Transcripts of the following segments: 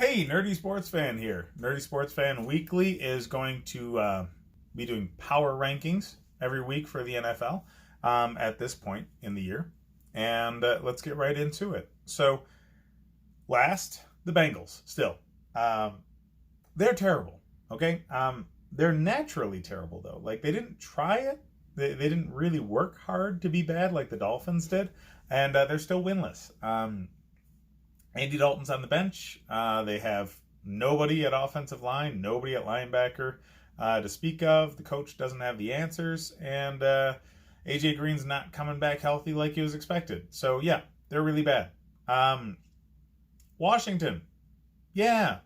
Hey, Nerdy Sports Fan here. Nerdy Sports Fan Weekly is going to be doing power rankings every week for the NFL at this point in the year. And let's get right into it. So, last, the Bengals, still. They're terrible, okay? They're naturally terrible, though. Like, they didn't try it. They didn't really work hard to be bad like the Dolphins did. And they're still winless. Andy Dalton's on the bench. They have nobody at offensive line, nobody at linebacker to speak of. The coach doesn't have the answers, and AJ Green's not coming back healthy like he was expected. So, yeah, they're really bad. Washington, yeah,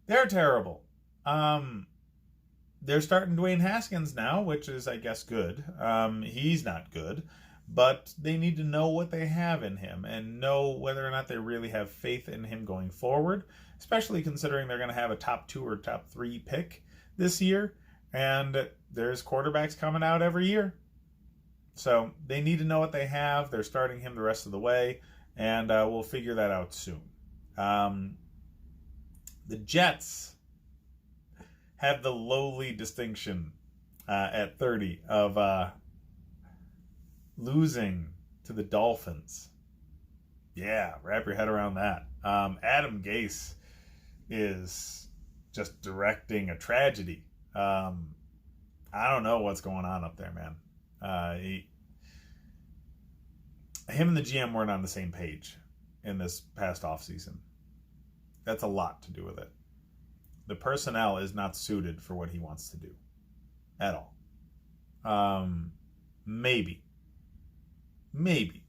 they're terrible. They're starting Dwayne Haskins now, which is, I guess, good. He's not good. But they need to know what they have in him and know whether or not they really have faith in him going forward, especially considering they're going to have a top 2 or top 3 pick this year. And there's quarterbacks coming out every year. So they need to know what they have. They're starting him the rest of the way, and we'll figure that out soon. The Jets have the lowly distinction at 30 of losing to the Dolphins. Yeah, wrap your head around that. Adam Gase is just directing a tragedy. I don't know what's going on up there, man. Him and the GM weren't on the same page in this past offseason. That's a lot to do with it. The personnel is not suited for what he wants to do at all. Maybe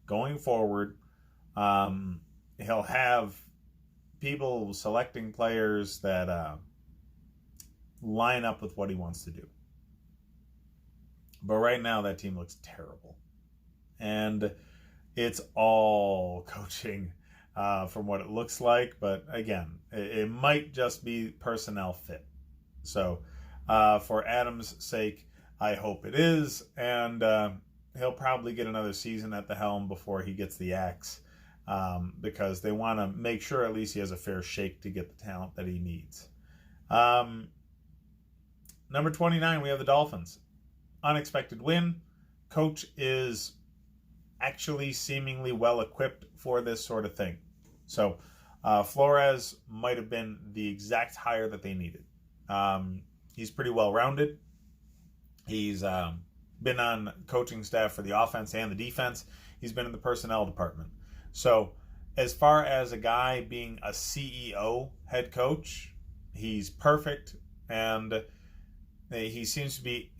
going forward, he'll have people selecting players that line up with what he wants to do. But right now, that team looks terrible. And it's all coaching from what it looks like. But again, it might just be personnel fit. So for Adam's sake, I hope it is. And he'll probably get another season at the helm before he gets the axe, because they want to make sure at least he has a fair shake to get the talent that he needs. Number 29, we have the Dolphins. Unexpected win. Coach is actually seemingly well equipped for this sort of thing. So Flores might have been the exact hire that they needed. He's pretty well rounded. He's been on coaching staff for the offense and the defense. He's been in the personnel department. So as far as a guy being a CEO head coach, he's perfect, and he seems to be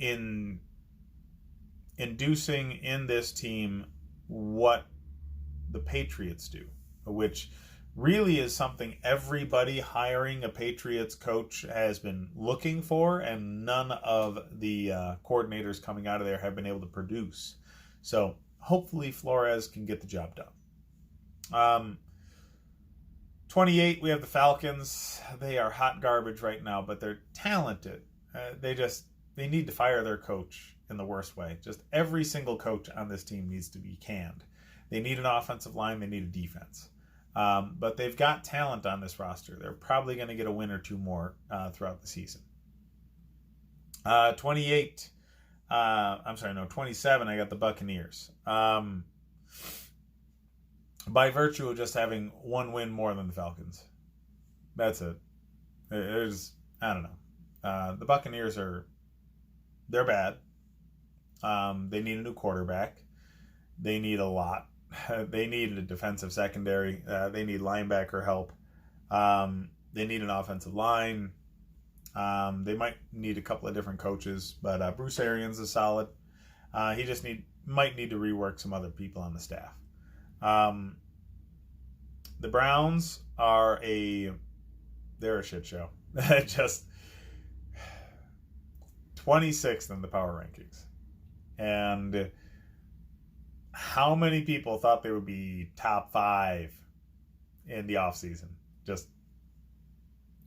inducing in this team what the Patriots do, which really is something everybody hiring a Patriots coach has been looking for, and none of the coordinators coming out of there have been able to produce. So hopefully Flores can get the job done. 28, we have the Falcons. They are hot garbage right now, but they're talented. They need to fire their coach in the worst way. Just every single coach on this team needs to be canned. They need an offensive line. They need a defense. But they've got talent on this roster. They're probably going to get a win or two more throughout the season. 27, I got the Buccaneers. By virtue of just having one win more than the Falcons. That's it. I don't know. The Buccaneers they're bad. They need a new quarterback. They need a lot. They need a defensive secondary. They need linebacker help. They need an offensive line. They might need a couple of different coaches, but Bruce Arians is solid. He just might need to rework some other people on the staff. The Browns they're a shit show. Just 26th in the power rankings. And how many people thought they would be top 5 in the offseason? Just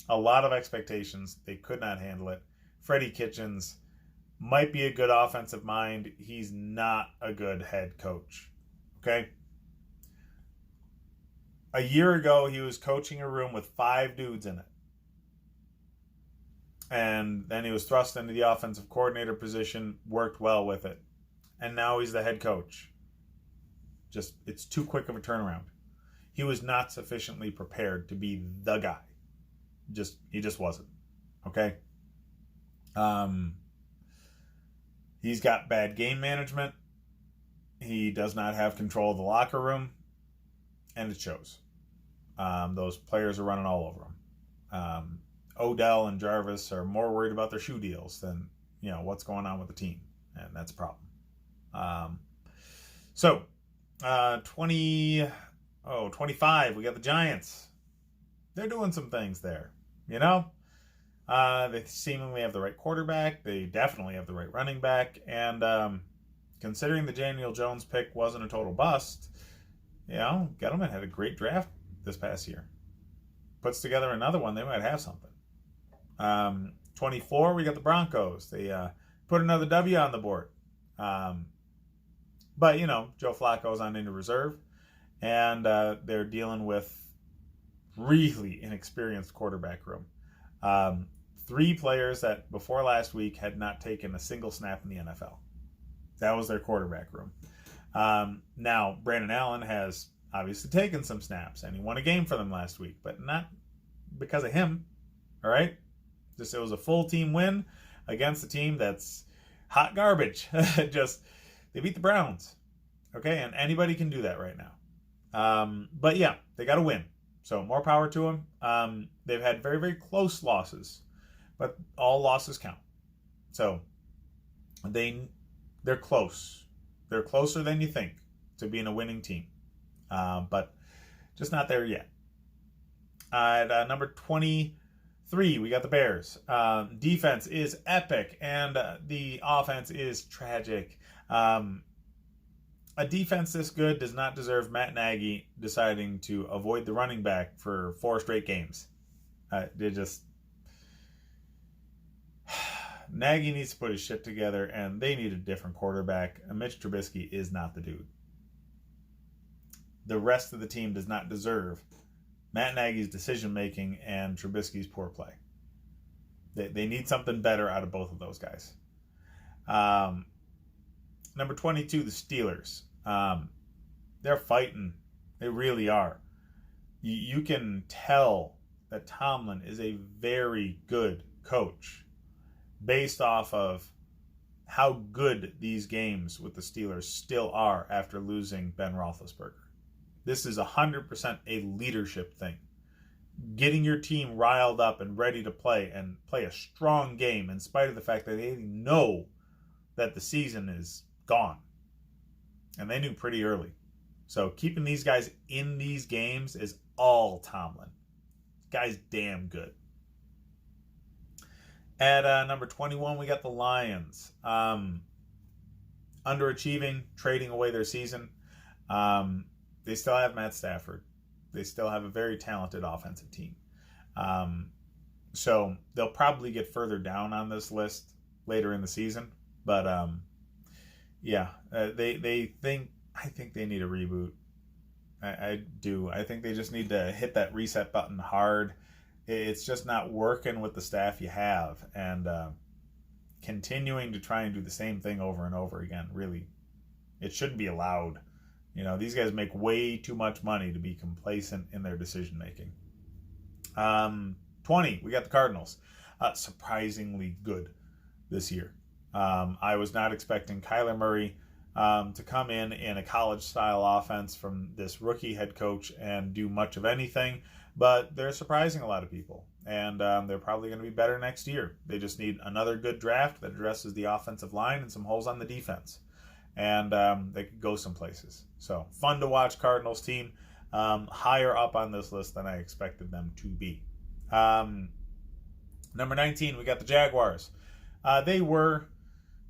a lot of expectations. They could not handle it. Freddie Kitchens might be a good offensive mind. He's not a good head coach. Okay? A year ago, he was coaching a room with 5 dudes in it. And then he was thrust into the offensive coordinator position, worked well with it. And now he's the head coach. It's too quick of a turnaround. He was not sufficiently prepared to be the guy. He just wasn't. Okay? He's got bad game management. He does not have control of the locker room. And it shows. Those players are running all over him. Odell and Jarvis are more worried about their shoe deals than what's going on with the team, and that's a problem. 25, we got the Giants. They're doing some things there, They seemingly have the right quarterback. They definitely have the right running back, and considering the Daniel Jones pick wasn't a total bust, Gettleman had a great draft this past year. Puts together another one, they might have something. 24, we got the Broncos. They put another W on the board. But, Joe Flacco's on injured reserve, and they're dealing with really inexperienced quarterback room. 3 players that before last week had not taken a single snap in the NFL. That was their quarterback room. Now, Brandon Allen has obviously taken some snaps, and he won a game for them last week, but not because of him, all right? It was a full team win against a team that's hot garbage. They beat the Browns, okay? And anybody can do that right now. But yeah, they got a win. So more power to them. They've had very, very close losses, but all losses count. So they're close. They're closer than you think to being a winning team, but just not there yet. At number 23, we got the Bears. Defense is epic, and the offense is tragic. A defense this good does not deserve Matt Nagy deciding to avoid the running back for 4 straight games. Nagy needs to put his shit together, and they need a different quarterback. Mitch Trubisky is not the dude. The rest of the team does not deserve Matt Nagy's decision-making and Trubisky's poor play. They need something better out of both of those guys. Number 22, the Steelers. They're fighting. They really are. You can tell that Tomlin is a very good coach based off of how good these games with the Steelers still are after losing Ben Roethlisberger. This is 100% a leadership thing. Getting your team riled up and ready to play and play a strong game in spite of the fact that they know that the season is gone. And they knew pretty early. So keeping these guys in these games is all Tomlin. This guy's damn good. At number 21, we got the Lions. Underachieving, trading away their season. They still have Matt Stafford. They still have a very talented offensive team. So they'll probably get further down on this list later in the season. But I think they need a reboot. I do. I think they just need to hit that reset button hard. It's just not working with the staff you have. And continuing to try and do the same thing over and over again, really, it shouldn't be allowed. These guys make way too much money to be complacent in their decision making. 20, we got the Cardinals. Surprisingly good this year. I was not expecting Kyler Murray to come in a college-style offense from this rookie head coach and do much of anything, but they're surprising a lot of people, and they're probably going to be better next year. They just need another good draft that addresses the offensive line and some holes on the defense, and they could go some places. So, fun to watch Cardinals team, higher up on this list than I expected them to be. Number 19, we got the Jaguars. They were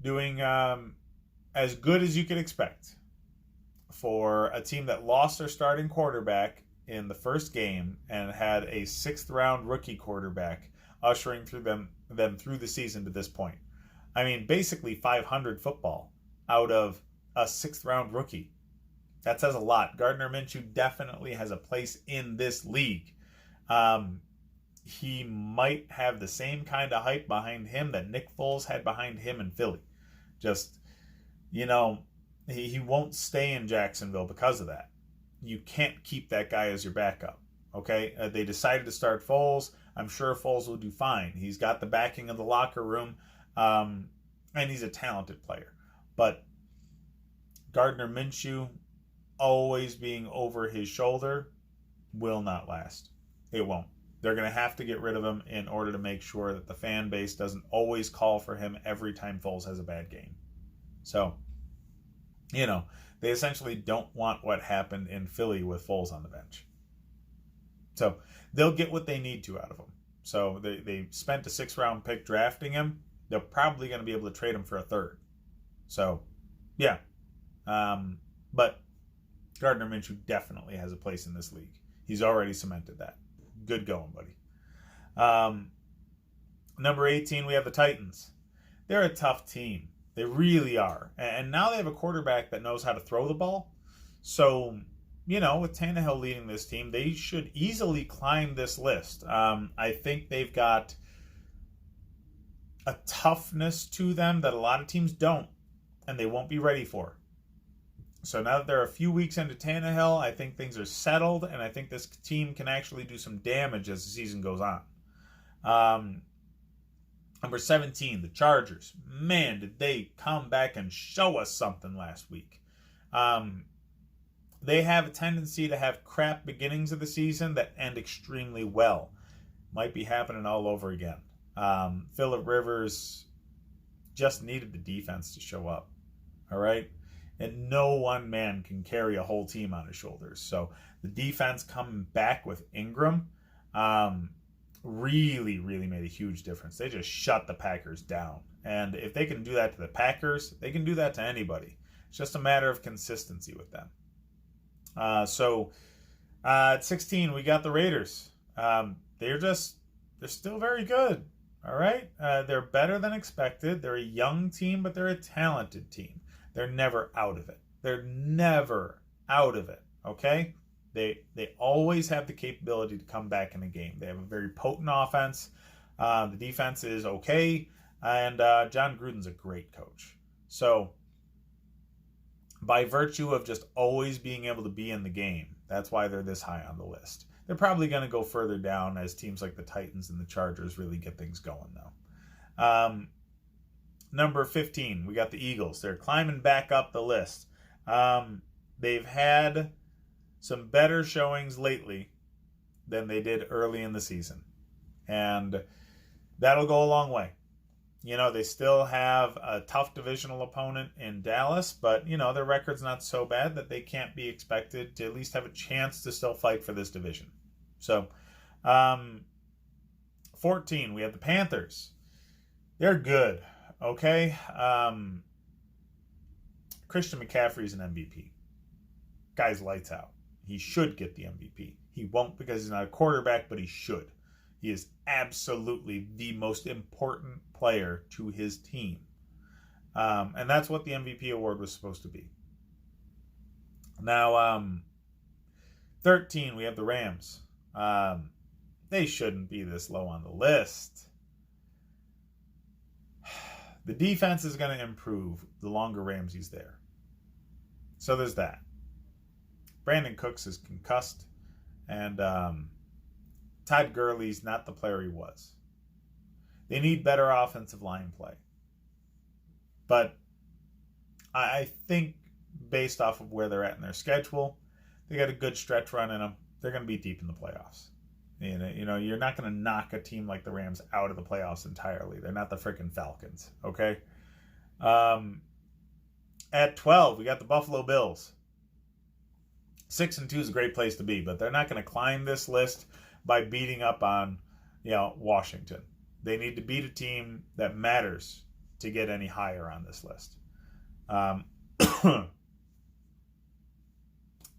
doing as good as you could expect for a team that lost their starting quarterback in the first game and had a 6th-round rookie quarterback ushering through them through the season to this point. I mean, basically 500 football out of a 6th-round rookie. That says a lot. Gardner Minshew definitely has a place in this league. He might have the same kind of hype behind him that Nick Foles had behind him in Philly. Just, he won't stay in Jacksonville because of that. You can't keep that guy as your backup. Okay? They decided to start Foles. I'm sure Foles will do fine. He's got the backing of the locker room, and he's a talented player. But Gardner Minshew always being over his shoulder will not last. It won't. They're going to have to get rid of him in order to make sure that the fan base doesn't always call for him every time Foles has a bad game. So, they essentially don't want what happened in Philly with Foles on the bench. So, they'll get what they need to out of him. So, they spent a 6th-round pick drafting him. They're probably going to be able to trade him for a 3rd. So, yeah. But Gardner Minshew definitely has a place in this league. He's already cemented that. Good going, buddy. Number 18, we have the Titans. They're a tough team. They really are. And now they have a quarterback that knows how to throw the ball. So, with Tannehill leading this team, they should easily climb this list. I think they've got a toughness to them that a lot of teams don't, and they won't be ready for. So now that they're a few weeks into Tannehill, I think things are settled, and I think this team can actually do some damage as the season goes on. Number 17, the Chargers. Man, did they come back and show us something last week. They have a tendency to have crap beginnings of the season that end extremely well. Might be happening all over again. Phillip Rivers just needed the defense to show up. All right? And no one man can carry a whole team on his shoulders. So the defense coming back with Ingram really, really made a huge difference. They just shut the Packers down. And if they can do that to the Packers, they can do that to anybody. It's just a matter of consistency with them. At 16, we got the Raiders. They're still very good. All right? They're better than expected. They're a young team, but they're a talented team. They're never out of it. They're never out of it, okay? They always have the capability to come back in a game. They have a very potent offense. The defense is okay, and John Gruden's a great coach. So, by virtue of just always being able to be in the game, that's why they're this high on the list. They're probably going to go further down as teams like the Titans and the Chargers really get things going, though. Number 15, we got the Eagles. They're climbing back up the list. They've had some better showings lately than they did early in the season. And that'll go a long way. They still have a tough divisional opponent in Dallas, but, their record's not so bad that they can't be expected to at least have a chance to still fight for this division. So, 14, we have the Panthers. They're good. Okay, Christian McCaffrey's an MVP. Guy's lights out. He should get the MVP. He won't because he's not a quarterback, but he should. He is absolutely the most important player to his team. And that's what the MVP award was supposed to be. Now, 13, we have the Rams. They shouldn't be this low on the list. The defense is going to improve the longer Ramsey's there. So there's that. Brandon Cooks is concussed, and Todd Gurley's not the player he was. They need better offensive line play. But I think based off of where they're at in their schedule, they got a good stretch run in them. They're going to be deep in the playoffs. You're not going to knock a team like the Rams out of the playoffs entirely. They're not the freaking Falcons, okay? At 12, we got the Buffalo Bills. 6-2 is a great place to be, but they're not going to climb this list by beating up on, Washington. They need to beat a team that matters to get any higher on this list. At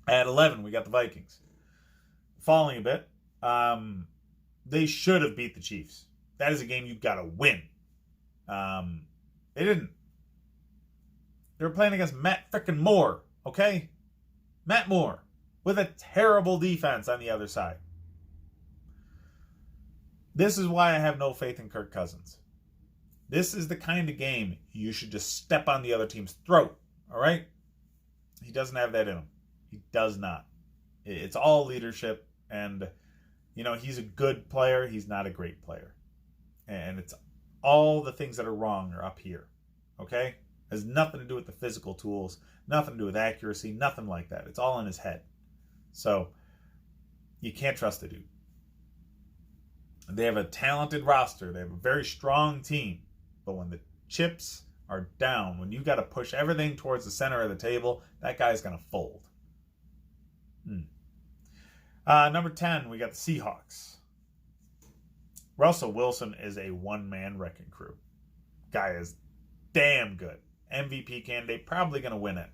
11, we got the Vikings. Falling a bit. They should have beat the Chiefs. That is a game you've got to win. They didn't. They were playing against Matt frickin' Moore, okay? Matt Moore with a terrible defense on the other side. This is why I have no faith in Kirk Cousins. This is the kind of game you should just step on the other team's throat, all right? He doesn't have that in him. He does not. It's all leadership, and, he's a good player. He's not a great player. And it's all the things that are wrong are up here, okay? Has nothing to do with the physical tools, nothing to do with accuracy, nothing like that. It's all in his head. So you can't trust the dude. They have a talented roster. They have a very strong team. But when the chips are down, when you got to push everything towards the center of the table, that guy's going to fold. Number 10, we got the Seahawks. Russell Wilson is a one-man wrecking crew. Guy is damn good. MVP candidate, probably going to win it.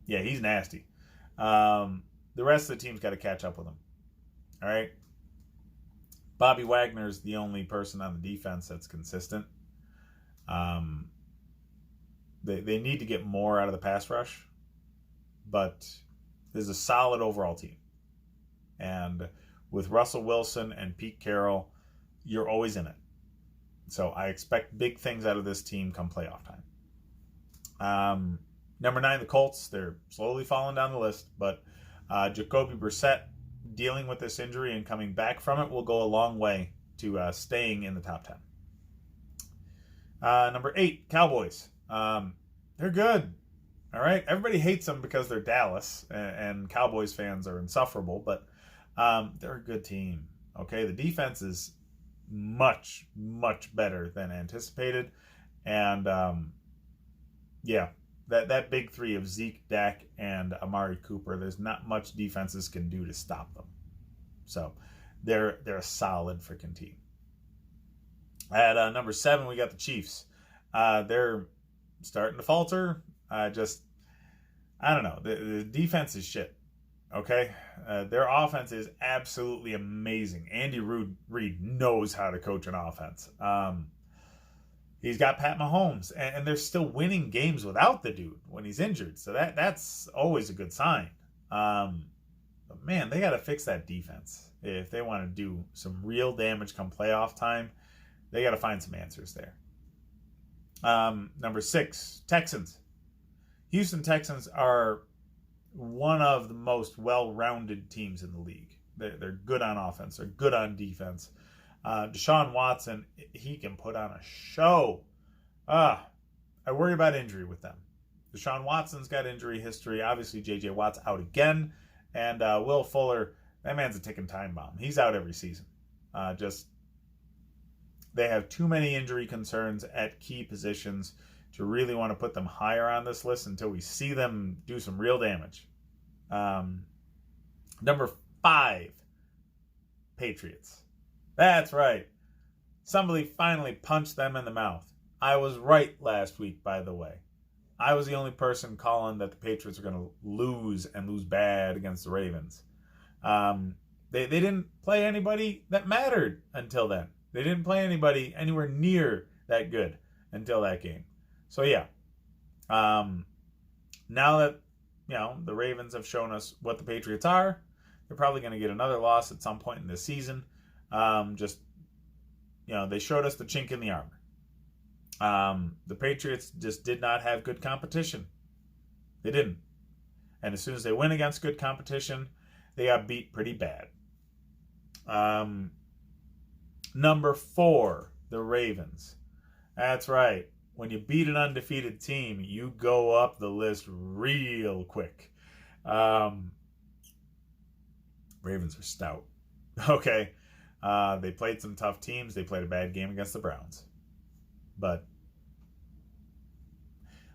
Yeah, he's nasty. The rest of the team's got to catch up with him. All right? Bobby Wagner's the only person on the defense that's consistent. They need to get more out of the pass rush, but there's a solid overall team. And with Russell Wilson and Pete Carroll, you're always in it. So I expect big things out of this team come playoff time. Number 9, the Colts. They're slowly falling down the list, but Jacoby Brissett dealing with this injury and coming back from it will go a long way to staying in the top 10. Number 8, Cowboys. They're good. All right. Everybody hates them because they're Dallas, and Cowboys fans are insufferable, but they're a good team. Okay. The defense is much, much better than anticipated. And that big three of Zeke, Dak, and Amari Cooper, there's not much defenses can do to stop them. So they're a solid freaking team. At number 7, we got the Chiefs. They're starting to falter. I don't know. The defense is shit. Okay? Their offense is absolutely amazing. Andy Reid knows how to coach an offense. He's got Pat Mahomes, and they're still winning games without the dude when he's injured. So that's always a good sign. But man, they got to fix that defense. If they want to do some real damage come playoff time, they got to find some answers there. Number 6, Texans. Houston Texans are one of the most well-rounded teams in the league. They're good on offense. They're good on defense. Deshaun Watson, he can put on a show. I worry about injury with them. Deshaun Watson's got injury history. Obviously, J.J. Watt's out again. And Will Fuller, that man's a ticking time bomb. He's out every season. They have too many injury concerns at key positions to really want to put them higher on this list until we see them do some real damage. Number 5, Patriots. That's right. Somebody finally punched them in the mouth. I was right last week, by the way. I was the only person calling that the Patriots are going to lose and lose bad against the Ravens. They didn't play anybody that mattered until then. They didn't play anybody anywhere near that good until that game. So yeah, now that the Ravens have shown us what the Patriots are, they're probably going to get another loss at some point in this season. They showed us the chink in the armor. The Patriots just did not have good competition. They didn't. And as soon as they went against good competition, they got beat pretty bad. Number 4, the Ravens. That's right. When you beat an undefeated team, you go up the list real quick. Ravens are stout. Okay. They played some tough teams. They played a bad game against the Browns. But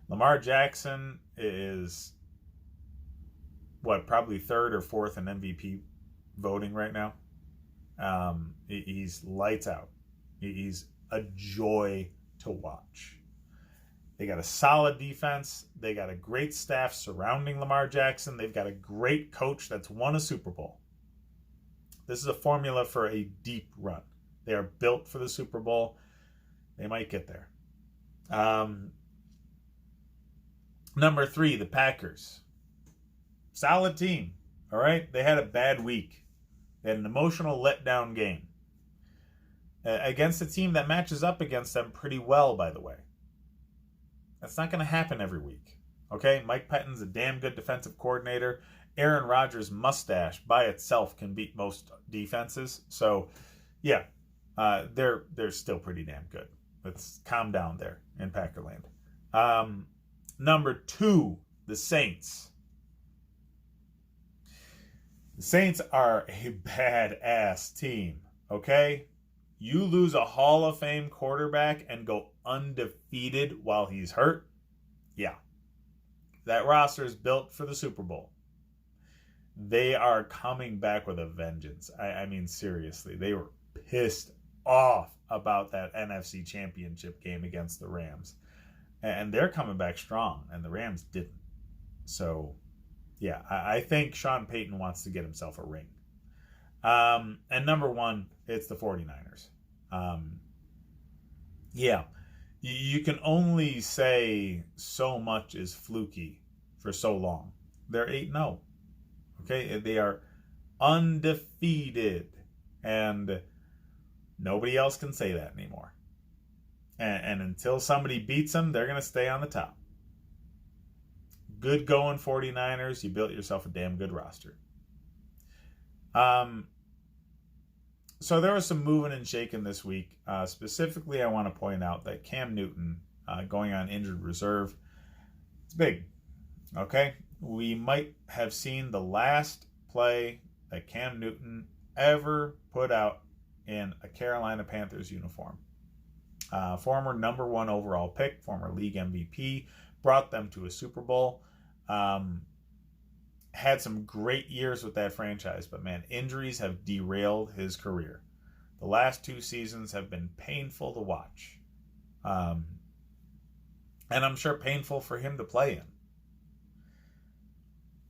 Lamar Jackson is, probably 3rd or 4th in MVP voting right now. He's lights out. He's a joy to watch. They got a solid defense. They got a great staff surrounding Lamar Jackson. They've got a great coach that's won a Super Bowl. This is a formula for a deep run. They are built for the Super Bowl. They might get there. Number 3, the Packers. Solid team. All right? They had a bad week. They had an emotional letdown game. Against a team that matches up against them pretty well, by the way. That's not going to happen every week. Okay? Mike Pettine's a damn good defensive coordinator. Aaron Rodgers' mustache by itself can beat most defenses. So, yeah, they're still pretty damn good. Let's calm down there in Packerland. Number 2, the Saints. The Saints are a badass team, okay? You lose a Hall of Fame quarterback and go undefeated while he's hurt? Yeah. That roster is built for the Super Bowl. They are coming back with a vengeance. I mean, seriously. They were pissed off about that NFC Championship game against the Rams. And they're coming back strong, and the Rams didn't. So, yeah, I think Sean Payton wants to get himself a ring. And number 1, it's the 49ers. Yeah, you can only say so much is fluky for so long. They're 8-0. Okay, they are undefeated, and nobody else can say that anymore. And until somebody beats them, they're going to stay on the top. Good going, 49ers. You built yourself a damn good roster. So there was some moving and shaking this week. Specifically, I want to point out that Cam Newton going on injured reserve. It's big. Okay? We might have seen the last play that Cam Newton ever put out in a Carolina Panthers uniform. Former number 1 overall pick, former league MVP, brought them to a Super Bowl. Had some great years with that franchise, but man, injuries have derailed his career. The last 2 seasons have been painful to watch. And I'm sure painful for him to play in.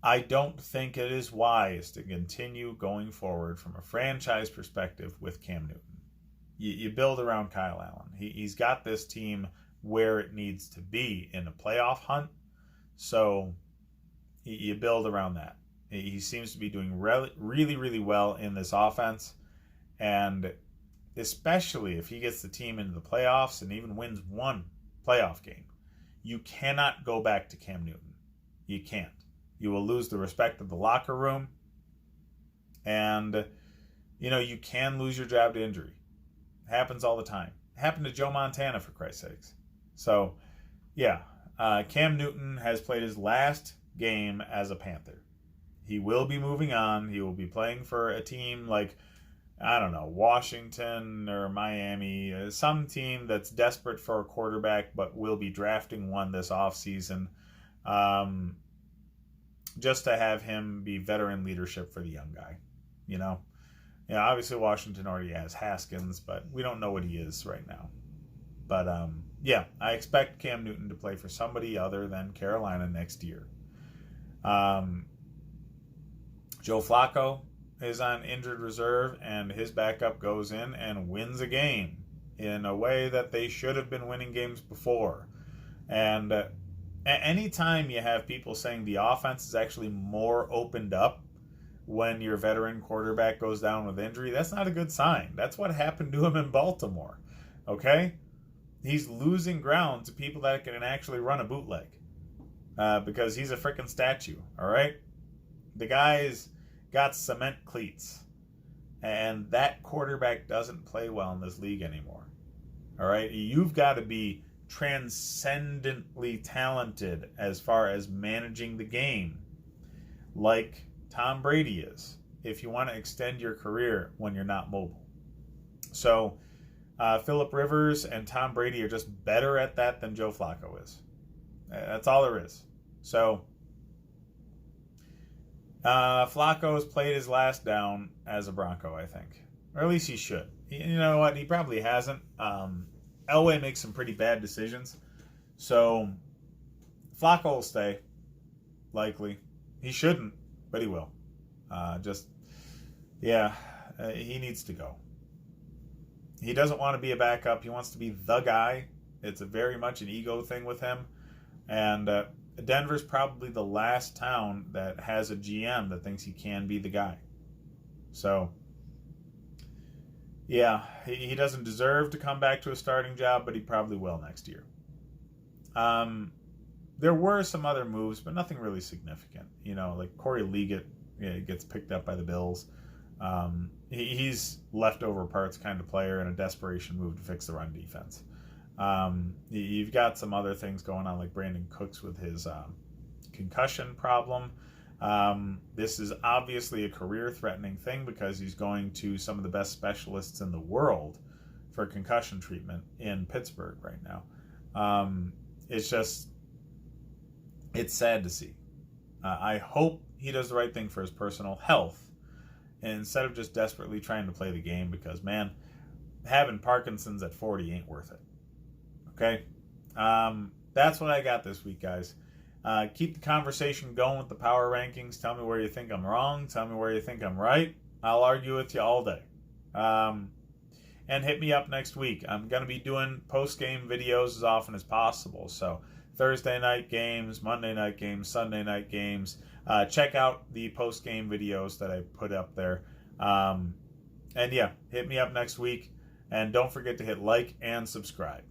I don't think it is wise to continue going forward from a franchise perspective with Cam Newton. You build around Kyle Allen. He's got this team where it needs to be in a playoff hunt. So you build around that. He seems to be doing really, really well in this offense. And especially if he gets the team into the playoffs and even wins 1 playoff game, you cannot go back to Cam Newton. You can't. You will lose the respect of the locker room. And, you can lose your job to injury. It happens all the time. It happened to Joe Montana, for Christ's sakes. So, yeah, Cam Newton has played his last game as a Panther. He will be moving on. He will be playing for a team like, I don't know, Washington or Miami, some team that's desperate for a quarterback but will be drafting one this offseason, just to have him be veteran leadership for the young guy. Yeah, obviously Washington already has Haskins, but we don't know what he is right now. But, yeah, I expect Cam Newton to play for somebody other than Carolina next year. Joe Flacco is on injured reserve, and his backup goes in and wins a game in a way that they should have been winning games before. And anytime you have people saying the offense is actually more opened up when your veteran quarterback goes down with injury, that's not a good sign. That's what happened to him in Baltimore. Okay? He's losing ground to people that can actually run a bootleg. Because he's a freaking statue, all right? The guy's got cement cleats. And that quarterback doesn't play well in this league anymore. All right? You've got to be transcendently talented as far as managing the game, like Tom Brady is, if you want to extend your career when you're not mobile. So, Phillip Rivers and Tom Brady are just better at that than Joe Flacco is. That's all there is. So, Flacco has played his last down as a Bronco, I think. Or at least he should. You know what? He probably hasn't. Elway makes some pretty bad decisions. So, Flacco will stay. Likely. He shouldn't, but he will. He needs to go. He doesn't want to be a backup. He wants to be the guy. It's very much an ego thing with him. And Denver's probably the last town that has a GM that thinks he can be the guy. So, yeah, he doesn't deserve to come back to a starting job, but he probably will next year. There were some other moves, but nothing really significant. Like Corey Liuget gets picked up by the Bills. He's leftover parts kind of player and a desperation move to fix the run defense. You've got some other things going on, like Brandon Cooks with his concussion problem. This is obviously a career-threatening thing because he's going to some of the best specialists in the world for concussion treatment in Pittsburgh right now. It's sad to see. I hope he does the right thing for his personal health instead of just desperately trying to play the game because, man, having Parkinson's at 40 ain't worth it. Okay? That's what I got this week, guys. Keep the conversation going with the power rankings. Tell me where you think I'm wrong. Tell me where you think I'm right. I'll argue with you all day. And hit me up next week. I'm going to be doing post-game videos as often as possible. So Thursday night games, Monday night games, Sunday night games. Check out the post-game videos that I put up there. And yeah, hit me up next week. And don't forget to hit like and subscribe.